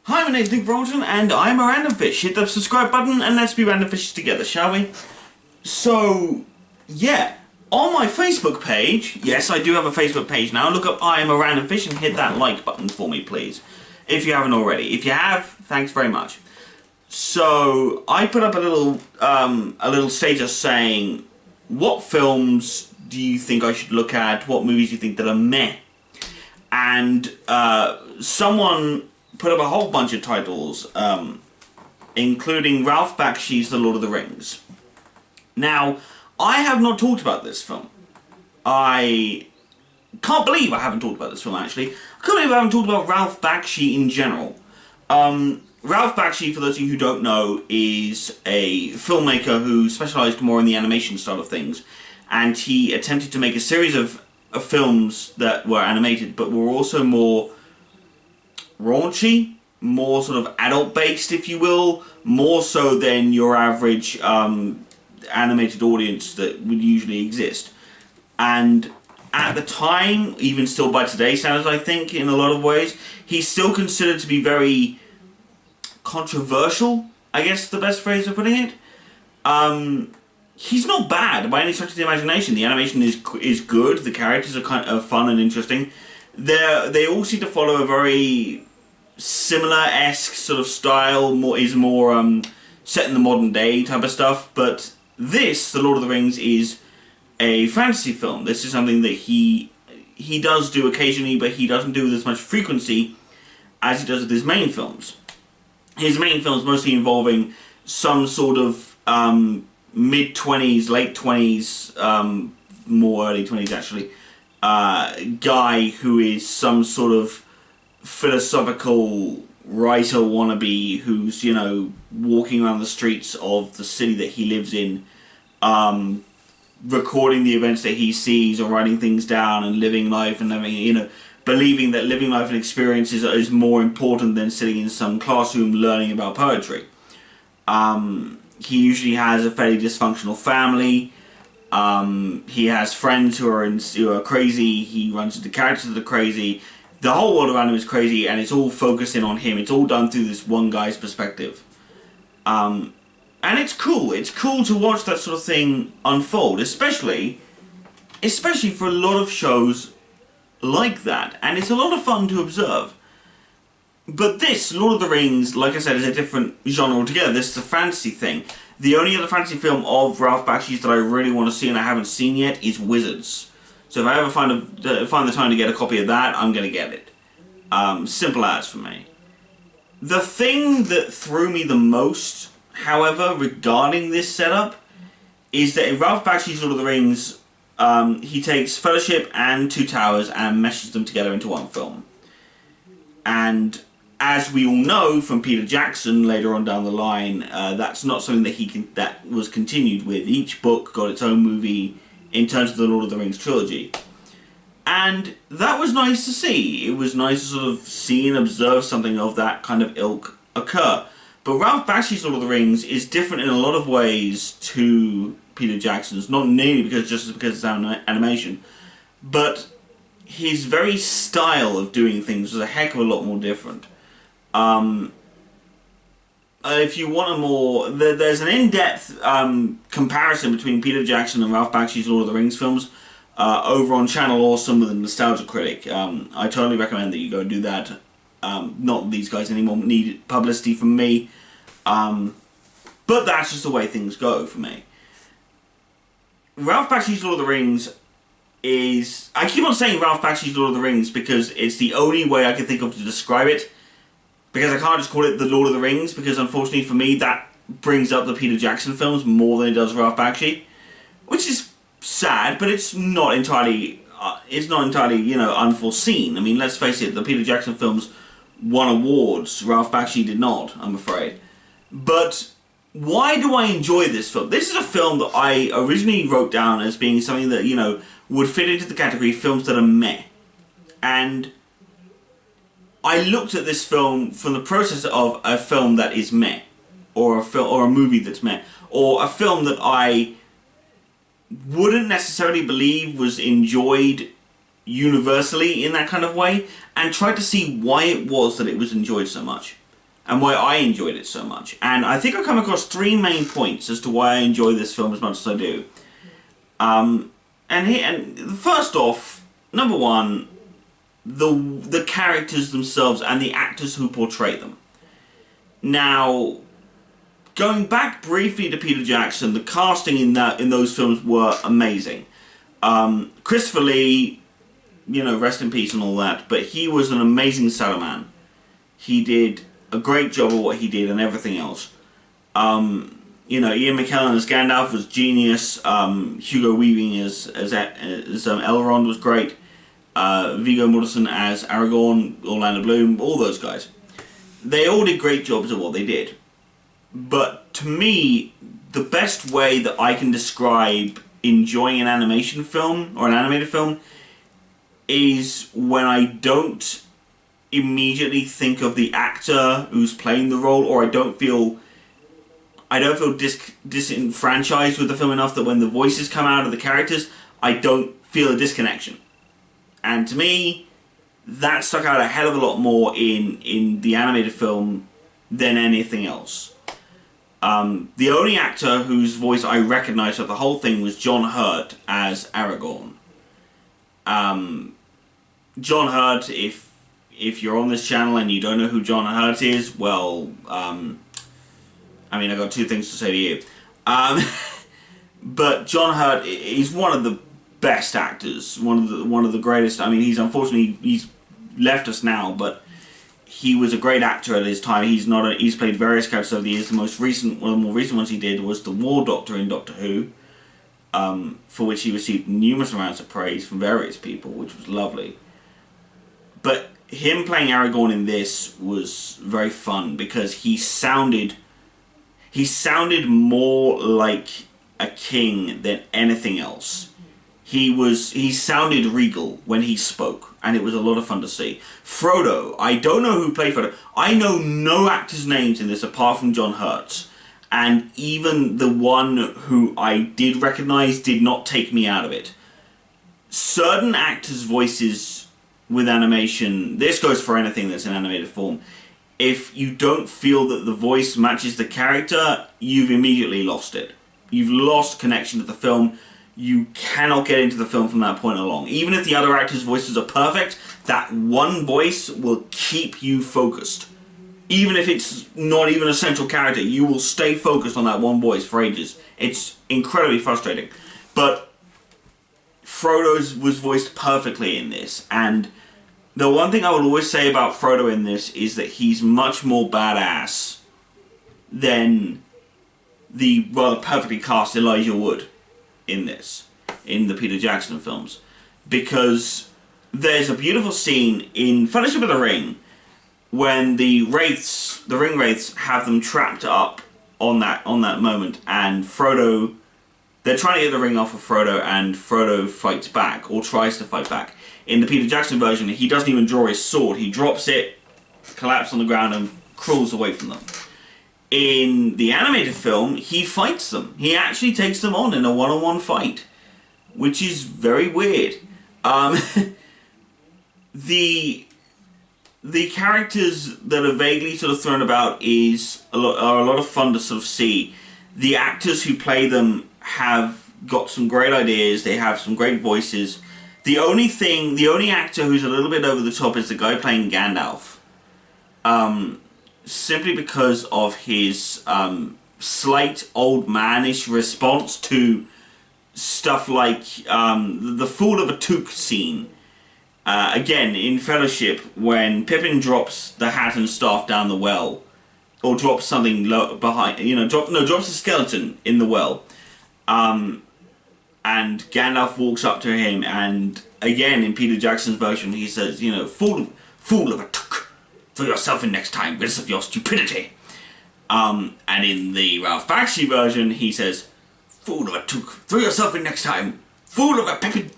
Hi, my name's Nick Broughton, and I'm a Randomfish. Hit the subscribe button, and let's be Randomfishes together, shall we? So, yeah, on my Facebook page, yes, I do have a Facebook page now, look up I am a Randomfish and hit that like button for me, please, if you haven't already. If you have, thanks very much. So, I put up a little status saying, what films do you think I should look at, what movies do you think that are meh? And, someone put up a whole bunch of titles, including Ralph Bakshi's The Lord of the Rings. Now, I have not talked about this film. I can't believe I haven't talked about this film, actually. I can't believe I haven't talked about Ralph Bakshi in general. Ralph Bakshi, for those of you who don't know, is a filmmaker who specialised more in the animation style of things. And he attempted to make a series of films that were animated, but were also more raunchy, more sort of adult-based, if you will, more so than your average animated audience that would usually exist. And at the time, even still by today's standards, I think, in a lot of ways, he's still considered to be very controversial, I guess is the best phrase of putting it. He's not bad by any stretch of the imagination. The animation is good, the characters are kind of fun and interesting. They all seem to follow a very similar-esque sort of style, more set in the modern day type of stuff, but this, The Lord of the Rings, is a fantasy film. This is something that he does do occasionally, but he doesn't do with as much frequency as he does with his main films. His main films mostly involving some sort of mid-20s, late 20s, more early 20s actually, guy who is some sort of philosophical writer wannabe who's, you know, walking around the streets of the city that he lives in, recording the events that he sees or writing things down and living life and having, you know, believing that living life and experiences is more important than sitting in some classroom learning about poetry. He usually has a fairly dysfunctional family. He has friends who are crazy. He runs into characters that are crazy. The whole world around him is crazy, and it's all focusing on him. It's all done through this one guy's perspective. And it's cool. It's cool to watch that sort of thing unfold, especially for a lot of shows like that. And it's a lot of fun to observe. But this, Lord of the Rings, like I said, is a different genre altogether. This is a fantasy thing. The only other fantasy film of Ralph Bakshi's that I really want to see and I haven't seen yet is Wizards. So if I ever find the time to get a copy of that, I'm going to get it. Simple as for me. The thing that threw me the most, however, regarding this setup, is that in Ralph Bakshi's Lord of the Rings, he takes Fellowship and Two Towers and meshes them together into one film. And as we all know from Peter Jackson later on down the line, that's not something that was continued with. Each book got its own movie in terms of the Lord of the Rings trilogy. And that was nice to see. It was nice to sort of see and observe something of that kind of ilk occur. But Ralph Bakshi's Lord of the Rings is different in a lot of ways to Peter Jackson's, not nearly because it's animation, but his very style of doing things was a heck of a lot more different. If you want a more... There's an in-depth comparison between Peter Jackson and Ralph Bakshi's Lord of the Rings films over on Channel Awesome with a Nostalgia Critic. I totally recommend that you go and do that. Not that these guys anymore need publicity from me. But that's just the way things go for me. Ralph Bakshi's Lord of the Rings is... I keep on saying Ralph Bakshi's Lord of the Rings because it's the only way I can think of to describe it. Because I can't just call it The Lord of the Rings, because unfortunately for me that brings up the Peter Jackson films more than it does Ralph Bakshi. Which is sad, but it's not entirely, you know, unforeseen. I mean, let's face it, the Peter Jackson films won awards. Ralph Bakshi did not, I'm afraid. But why do I enjoy this film? This is a film that I originally wrote down as being something that, you know, would fit into the category of films that are meh. And I looked at this film from the process of a film that is meh, or a movie that's meh, or a film that I wouldn't necessarily believe was enjoyed universally in that kind of way, and tried to see why it was that it was enjoyed so much. and why I enjoyed it so much. And I think I come across three main points as to why I enjoy this film as much as I do. And first off, number one, the characters themselves and the actors who portray them. Now, going back briefly to Peter Jackson, the casting in those films were amazing. Christopher Lee, rest in peace and all that, but he was an amazing Saruman. He did a great job of what he did and everything else. Ian McKellen as Gandalf was genius. Hugo Weaving as Elrond was great. Viggo Mortensen as Aragorn, Orlando Bloom, all those guys. They all did great jobs at what they did. But to me, the best way that I can describe enjoying an animation film or an animated film is when I don't immediately think of the actor who's playing the role, or I don't feel disenfranchised with the film enough that when the voices come out of the characters, I don't feel a disconnection. And to me, that stuck out a hell of a lot more in the animated film than anything else. The only actor whose voice I recognised of the whole thing was John Hurt as Aragorn. John Hurt, if you're on this channel and you don't know who John Hurt is, well, I've got two things to say to you. But John Hurt is one of the best actors, one of the greatest. He's left us now, but he was a great actor at his time. He's played various characters over the years. One of the more recent ones he did was the War Doctor in Doctor Who, for which he received numerous amounts of praise from various people, which was lovely. But him playing Aragorn in this was very fun because he sounded more like a king than anything else. He sounded regal when he spoke, and it was a lot of fun to see. Frodo, I don't know who played Frodo. I know no actors' names in this apart from John Hurt's, and even the one who I did recognise did not take me out of it. Certain actors' voices with animation, this goes for anything that's in animated form, if you don't feel that the voice matches the character, you've immediately lost it. You've lost connection to the film. You cannot get into the film from that point along. Even if the other actors' voices are perfect, that one voice will keep you focused. Even if it's not even a central character, you will stay focused on that one voice for ages. It's incredibly frustrating. But Frodo was voiced perfectly in this, and the one thing I will always say about Frodo in this is that he's much more badass than the rather perfectly cast Elijah Wood in the Peter Jackson films. Because there's a beautiful scene in Fellowship of the Ring when the ring wraiths have them trapped up on that moment, and Frodo, they're trying to get the ring off of Frodo, and Frodo fights back, or tries to fight back. In the Peter Jackson version, he doesn't even draw his sword. He drops it, collapses on the ground, and crawls away from them. In the animated film, he fights them. He actually takes them on in a one-on-one fight, which is very weird. The characters that are vaguely sort of thrown about are a lot of fun to sort of see. The actors who play them have got some great ideas. They have some great voices. The only actor who's a little bit over the top is the guy playing Gandalf. Simply because of his slight old manish response to stuff like the Fool of a Took scene. Again, in Fellowship, when Pippin drops the hat and staff down the well, or drops something behind, drops a skeleton in the well, and Gandalf walks up to him, and again, in Peter Jackson's version, he says, Fool of a Took, throw yourself in next time, rid us of your stupidity. And in the Ralph Bakshi version, he says, Fool of a Took, throw yourself in next time, fool of a Pippin,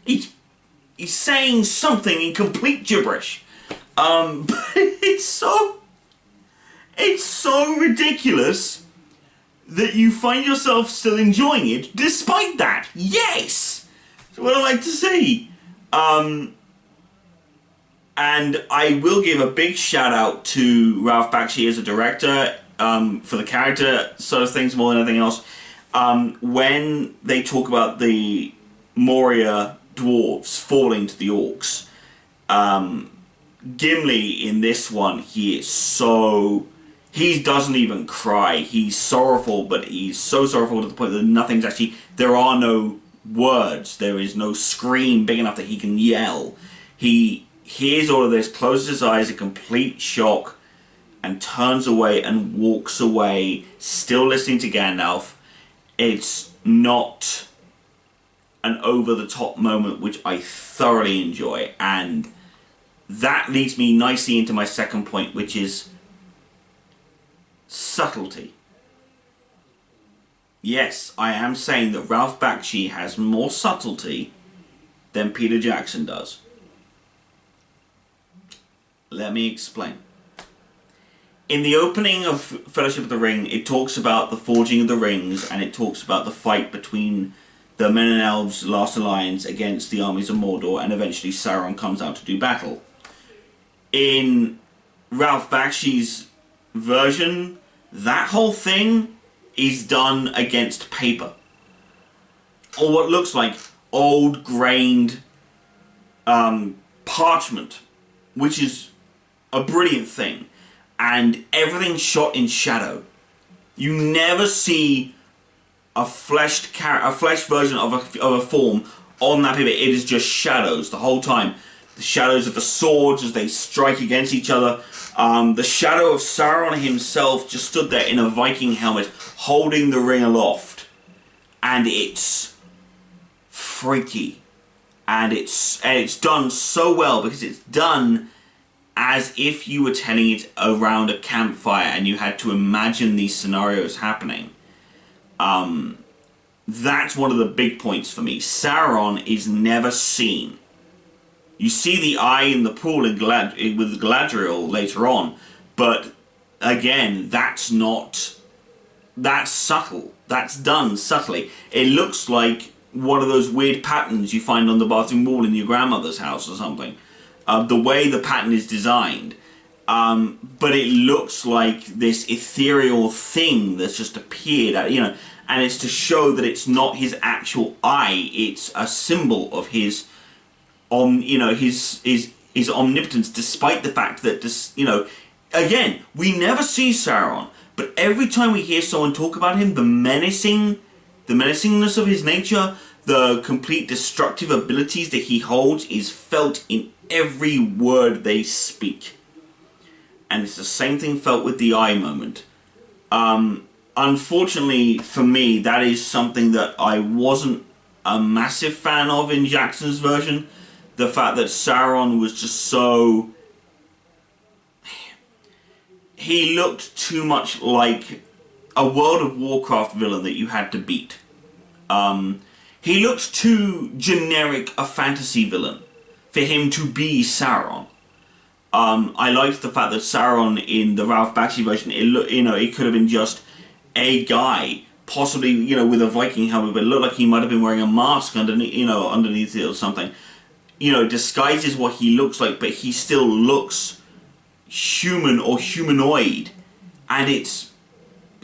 He's saying something in complete gibberish. But it's so ridiculous that you find yourself still enjoying it despite that. Yes! That's what I like to see. And And I will give a big shout out to Ralph Bakshi as a director, for the character sort of things more than anything else. When they talk about the Moria dwarves falling to the orcs, Gimli in this one, he doesn't even cry. He's sorrowful, but he's so sorrowful to the point that nothing's actually, there are no words. There is no scream big enough that he can yell. He hears all of this, closes his eyes in complete shock, and turns away and walks away, still listening to Gandalf. It's not an over-the-top moment, which I thoroughly enjoy, and that leads me nicely into my second point, which is subtlety. Yes, I am saying that Ralph Bakshi has more subtlety than Peter Jackson does. Let me explain. In the opening of Fellowship of the Ring, it talks about the forging of the rings, and it talks about the fight between the Men and Elves' last alliance against the armies of Mordor, and eventually Sauron comes out to do battle. In Ralph Bakshi's version, that whole thing is done against paper, or what looks like old grained parchment, which is a brilliant thing, and everything's shot in shadow. You never see a fleshed version of a form on that paper. It is just shadows the whole time. The shadows of the swords as they strike against each other. The shadow of Sauron himself just stood there in a Viking helmet, holding the ring aloft. And it's freaky. And it's done so well, because it's done as if you were telling it around a campfire and you had to imagine these scenarios happening. That's one of the big points for me. Sauron is never seen. You see the eye in the pool with Galadriel later on, but again, that's subtle. That's done subtly. It looks like one of those weird patterns you find on the bathroom wall in your grandmother's house or something. The way the pattern is designed. But it looks like this ethereal thing that's just appeared, and it's to show that it's not his actual eye, it's a symbol of his omnipotence, despite the fact that again, we never see Sauron, but every time we hear someone talk about him, the menacingness of his nature, the complete destructive abilities that he holds is felt in every word they speak. And it's the same thing felt with the eye moment. Unfortunately for me, that is something that I wasn't a massive fan of in Jackson's version. The fact that Sauron was just so... He looked too much like a World of Warcraft villain that you had to beat. He looked too generic a fantasy villain for him to be Sauron. I liked the fact that Sauron in the Ralph Bakshi version, it could have been just a guy, possibly, with a Viking helmet, but it looked like he might have been wearing a mask underneath it or something. Disguises what he looks like, but he still looks human or humanoid. And it's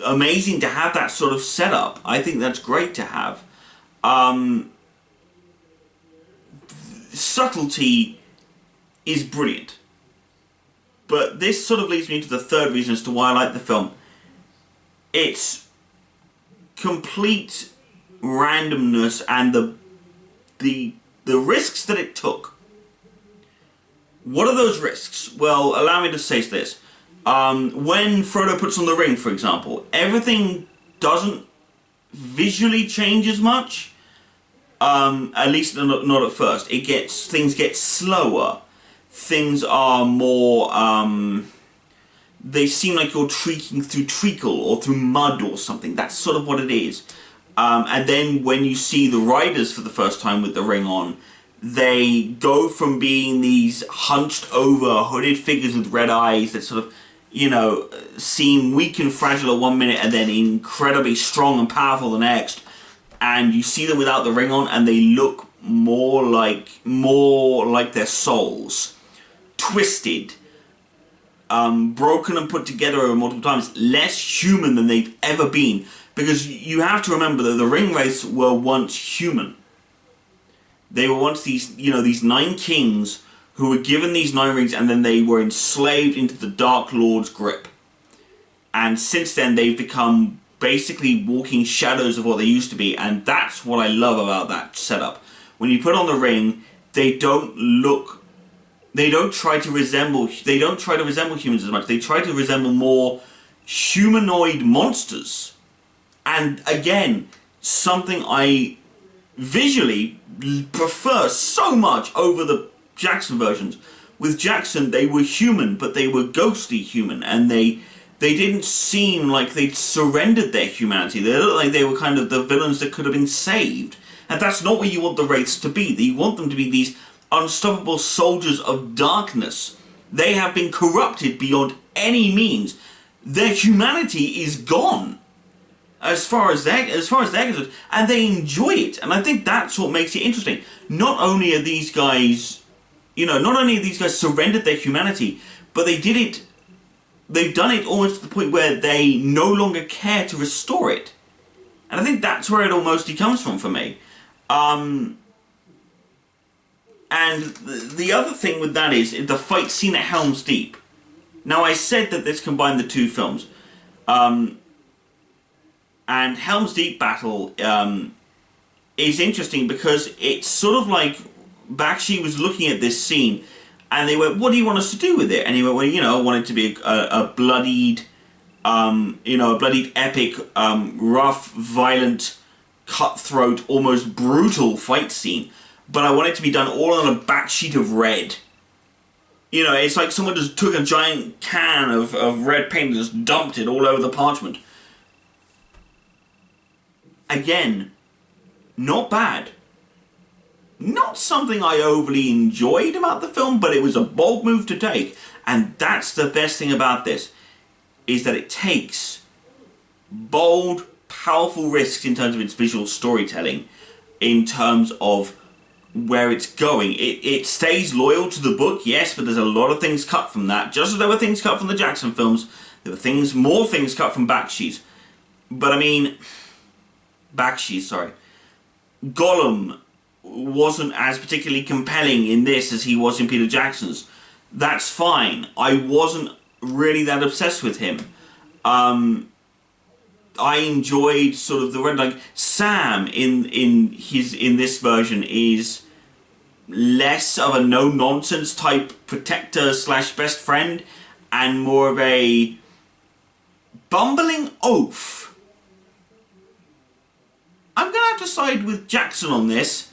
amazing to have that sort of setup. I think that's great to have. Subtlety is brilliant. But this sort of leads me to the third reason as to why I like the film. It's complete randomness and the risks that it took. What are those risks? Well, allow me to say this. When Frodo puts on the ring, for example, everything doesn't visually change as much. At least not at first. Things get slower. Things are more, they seem like you're trekking through treacle or through mud or something. That's sort of what it is. And then when you see the riders for the first time with the ring on, they go from being these hunched over, hooded figures with red eyes that sort of, seem weak and fragile at one minute and then incredibly strong and powerful the next. And you see them without the ring on and they look more like their souls. twisted, broken and put together over multiple times, less human than they've ever been. Because you have to remember that the Ringwraiths were once human. They were once these, you know, these 9 kings who were given these 9 rings, and then they were enslaved into the Dark Lord's grip. And since then, they've become basically walking shadows of what they used to be, and that's what I love about that setup. When you put on the ring, they don't try to resemble humans as much. They try to resemble more humanoid monsters. And again, something I visually prefer so much over the Jackson versions. With Jackson, they were human, but they were ghostly human, and they didn't seem like they'd surrendered their humanity. They looked like they were kind of the villains that could have been saved. And that's not what you want the Wraiths to be. You want them to be these unstoppable soldiers of darkness. They have been corrupted beyond any means. Their humanity is gone, as far as they're concerned, and they enjoy it. And I think that's what makes it interesting. Not only are these guys, surrendered their humanity, but they did it. They've done it almost to the point where they no longer care to restore it. And I think that's where it all mostly comes from for me. And the other thing with that is the fight scene at Helm's Deep. Now, I said that this combined the 2 films. And Helm's Deep battle is interesting because it's sort of like Bakshi was looking at this scene, and they went, "What do you want us to do with it?" And he went, "Well, I want it to be a bloodied, epic, rough, violent, cutthroat, almost brutal fight scene. But I want it to be done all on a back sheet of red. It's like someone just took a giant can of red paint and just dumped it all over the parchment." Again, not bad. Not something I overly enjoyed about the film, but it was a bold move to take. And that's the best thing about this, is that it takes bold, powerful risks in terms of its visual storytelling, in terms of where it's going. It stays loyal to the book, yes, but there's a lot of things cut from that. Just as there were things cut from the Jackson films, there were more things cut from Bakshi's. But I mean, Gollum wasn't as particularly compelling in this as he was in Peter Jackson's. That's fine. I wasn't really that obsessed with him. I enjoyed sort of the red, like Sam in this version is less of a no-nonsense type protector / best friend, and more of a bumbling oaf. I'm gonna have to side with Jackson on this,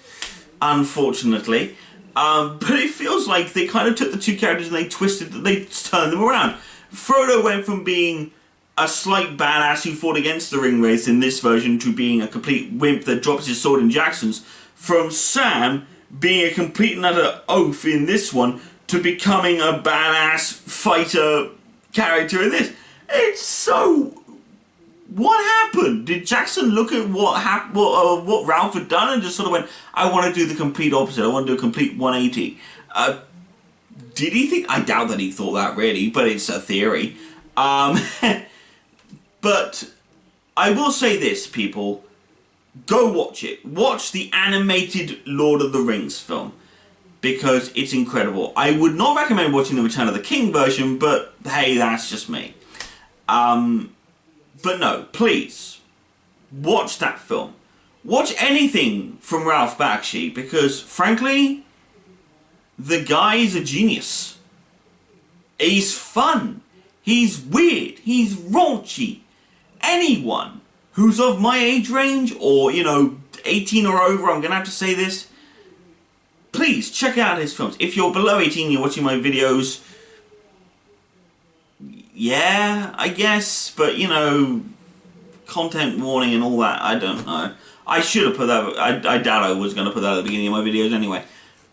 unfortunately. But it feels like they kind of took the 2 characters and they turned them around. Frodo went from being a slight badass who fought against the Ringwraiths in this version to being a complete wimp that drops his sword in Jackson's. From Sam being a complete and utter oaf in this one to becoming a badass fighter character in this. It's so... What happened? Did Jackson look at what Ralph had done and just sort of went, I want to do the complete opposite, I want to do a complete 180? Did he think? I doubt that he thought that, really, but it's a theory. But I will say this, people. Go watch it. Watch the animated Lord of the Rings film, because it's incredible. I would not recommend watching the Return of the King version, but hey, that's just me. But no, please, watch that film. Watch anything from Ralph Bakshi, because, frankly, the guy is a genius. He's fun. He's weird. He's raunchy. Anyone who's of my age range, or, 18 or over, I'm going to have to say this, please check out his films. If you're below 18, you're watching my videos, yeah, I guess, but, content warning and all that, I don't know. I should have put that, I doubt I was going to put that at the beginning of my videos anyway.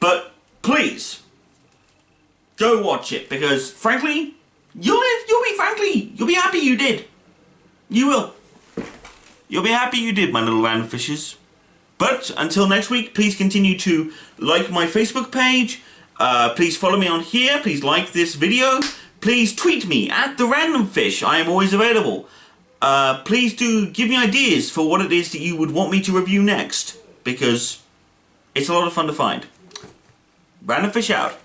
But, please, go watch it, because, frankly, you'll be happy you did. You will. You'll be happy you did, my little Randomfishes. But, until next week, please continue to like my Facebook page, Please follow me on here. Please like this video. Please tweet me at the Randomfish. I am always available. Please do give me ideas for what it is that you would want me to review next, because it's a lot of fun to find. Randomfish out.